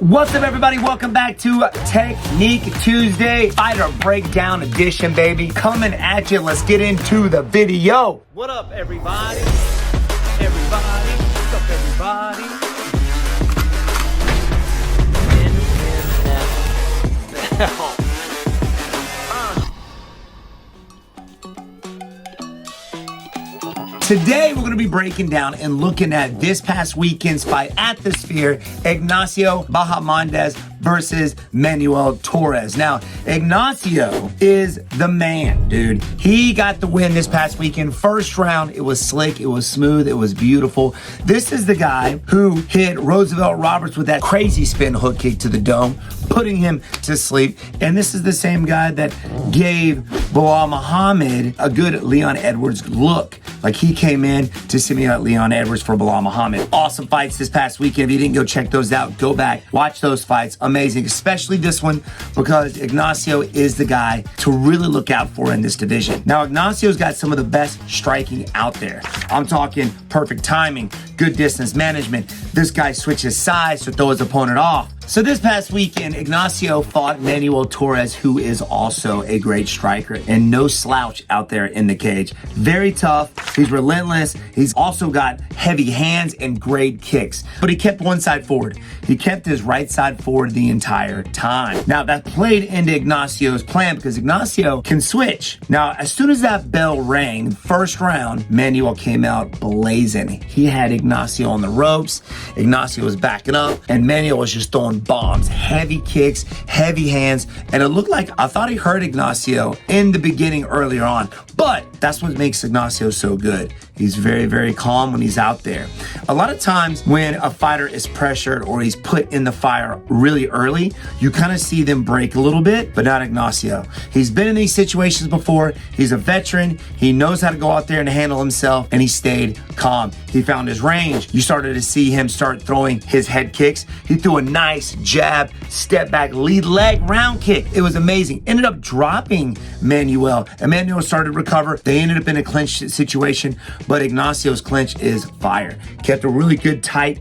What's up, everybody? Welcome back to Technique Tuesday, Fighter Breakdown Edition, baby. Coming at you. Let's get into the video. What up, everybody? What's up, everybody? NFL. Today, we're going to be breaking down and looking at this past weekend's fight at the Sphere, Ignacio Bahamondes versus Manuel Torres. Now, Ignacio is the man, dude. He got the win this past weekend. First round, it was slick, it was smooth, it was beautiful. This is the guy who hit Roosevelt Roberts with that crazy spin hook kick to the dome, putting him to sleep. And this is the same guy that gave Belal Muhammad a good Leon Edwards look. Like, he came in to simulate Leon Edwards for Belal Muhammad. Awesome fights this past weekend. If you didn't go check those out, go back, watch those fights. Amazing, especially this one, because Ignacio is the guy to really look out for in this division. Now, Ignacio's got some of the best striking out there. I'm talking perfect timing, good distance management. This guy switches sides to throw his opponent off. So this past weekend, Ignacio fought Manuel Torres, who is also a great striker and no slouch out there in the cage. Very tough. He's relentless. He's also got heavy hands and great kicks. But he kept one side forward. He kept his right side forward the entire time. Now, that played into Ignacio's plan because Ignacio can switch. Now, as soon as that bell rang, first round, Manuel came out blazing. He had Ignacio on the ropes. Ignacio was backing up, and Manuel was just throwing bombs, heavy kicks, heavy hands, and it looked like I thought he hurt Ignacio in the beginning earlier on, but that's what makes Ignacio so good. He's very, very calm when he's out there. A lot of times when a fighter is pressured or he's put in the fire really early, you kind of see them break a little bit, but not Ignacio. He's been in these situations before. He's a veteran. He knows how to go out there and handle himself, and he stayed calm. He found his range. You started to see him start throwing his head kicks. He threw a nice jab, step back, lead leg, round kick. It was amazing. Ended up dropping Manuel, and Manuel started to recover. They ended up in a clinch situation, but Ignacio's clinch is fire. Kept a really good tight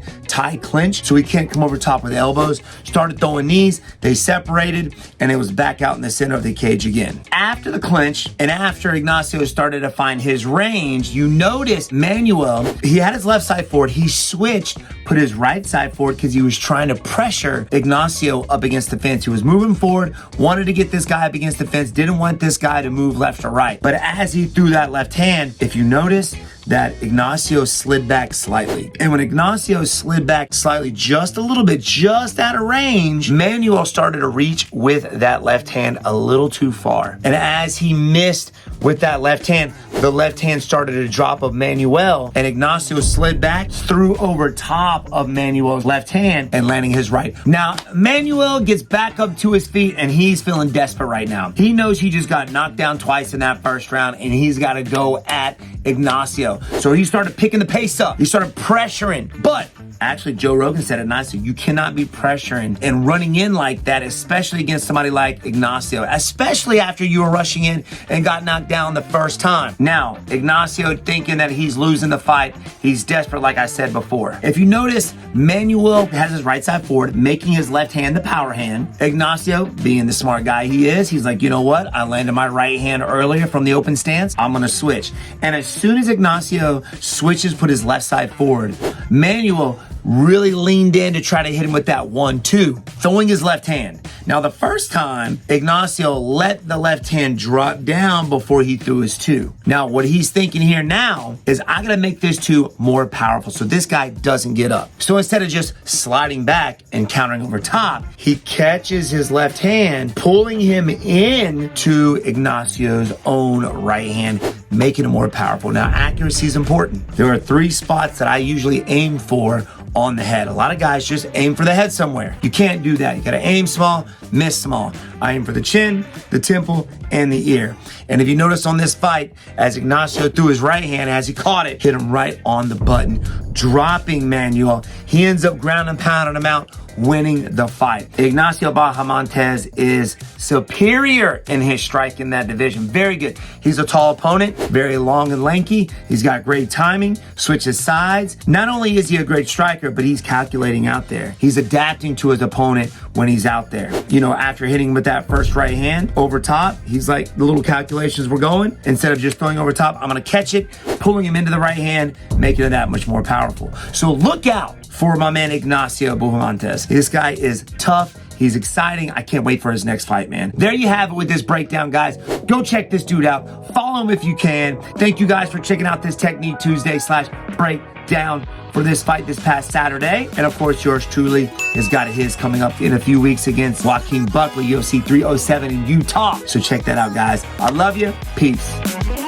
clinch, so he can't come over top with elbows. Started throwing knees. They separated, and it was back out in the center of the cage again. After the clinch, and after Ignacio started to find his range, you notice Manuel, he had his left side forward. He switched, put his right side forward because he was trying to pressure Ignacio up against the fence. He was moving forward, wanted to get this guy up against the fence, didn't want this guy to move left or right. But as he threw that left hand, if you notice, that Ignacio slid back slightly. And when Ignacio slid back slightly, just a little bit, just out of range, Manuel started to reach with that left hand a little too far. And as he missed with that left hand, the left hand started to drop of Manuel, and Ignacio slid back, threw over top of Manuel's left hand and landing his right. Now, Manuel gets back up to his feet, and he's feeling desperate right now. He knows he just got knocked down twice in that first round, and he's got to go at Ignacio. So he started picking the pace up. He started pressuring. But actually, Joe Rogan said it nicely. You cannot be pressuring and running in like that, especially against somebody like Ignacio, especially after you were rushing in and got knocked down the first time. Now, Ignacio thinking that he's losing the fight. He's desperate, like I said before. If you notice, Manuel has his right side forward, making his left hand the power hand. Ignacio, being the smart guy he is, he's like, you know what? I landed my right hand earlier from the open stance. I'm going to switch. And as soon as Ignacio switches, put his left side forward, Manuel really leaned in to try to hit him with that 1-2, throwing his left hand. Now, the first time, Ignacio let the left hand drop down before he threw his 2. Now, what he's thinking here now is, I gotta make this 2 more powerful so this guy doesn't get up. So instead of just sliding back and countering over top, he catches his left hand, pulling him into Ignacio's own right hand, making it more powerful. Now, accuracy is important. There are 3 spots that I usually aim for on the head. A lot of guys just aim for the head somewhere. You can't do that. You gotta aim small, miss small. I aim for the chin, the temple, and the ear. And if you notice on this fight, as Ignacio threw his right hand, as he caught it, hit him right on the button, dropping Manuel. He ends up ground and pounding him out winning the fight. Ignacio Bahamontes is superior in his strike in that division. Very good. He's a tall opponent, very long and lanky. He's got great timing, switches sides. Not only is he a great striker, but he's calculating out there. He's adapting to his opponent when he's out there. You know, after hitting him with that first right hand over top, he's like, the little calculations were going. Instead of just throwing over top, I'm going to catch it, pulling him into the right hand, making it that much more powerful. So look out for my man Ignacio Bahamontes. This guy is tough. He's exciting. I can't wait for his next fight, man. There you have it with this breakdown, guys. Go check this dude out. Follow him if you can. Thank you guys for checking out this Technique Tuesday /breakdown for this fight this past Saturday. And of course, yours truly has got his coming up in a few weeks against Joaquin Buckley, UFC 307 in Utah. So check that out, guys. I love you. Peace.